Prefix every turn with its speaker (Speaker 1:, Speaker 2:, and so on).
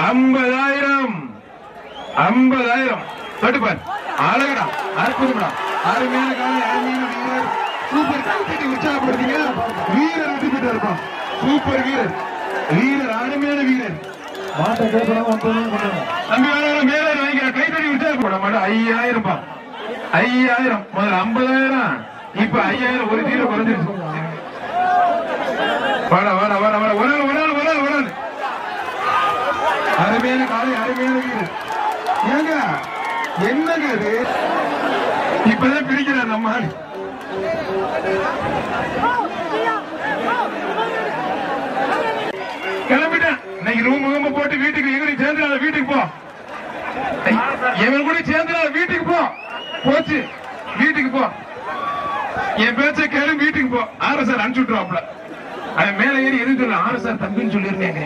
Speaker 1: 50,000 50,000 தொட்டுப்பார். அழகடா, அற்புதம்டா, அருமையான காலை, அருமையான வீரர். சூப்பர், கைத்தட்டி உற்சாகப்படுத்தீங்க. வீரர் வெற்றி பெற்று இருப்பான். சூப்பர் வீரர், வீரர் அருமையான வீரர். தம்பி மேல வாங்கிக்கிற கைத்தட்டி உற்சாகப்பட மாட்டோம். 5,000 5,000 முதல்ல 50,000, இப்ப 5,000 ஒரு வீரர் குறைஞ்சிருச்சு. வர வர வர வர ஒரு அருமையான காலை, அருமையான வீரர். ஏங்க என்னங்க இது? இப்பதான் பிரிக்கிறார் நம்ம ஆள். கிளம்பிட்டேன். இன்னைக்கு ரூம் போட்டு வீட்டுக்கு எங்க சேர்ந்து வீட்டுக்கு போ. இவன் கூட சேர்ந்து வீட்டுக்கு போ. போச்சு, வீட்டுக்கு போ. என் பேச்ச கேளு, வீட்டுக்கு போ. ஆர்எஸ்ஆர் அனுப்பிச்சு விட்டுருவாப்ல. அவன் மேல ஏறி எதுவும் சொல்ல, ஆர்எஸ்ஆர் தம்பின்னு சொல்லிருந்தேங்க.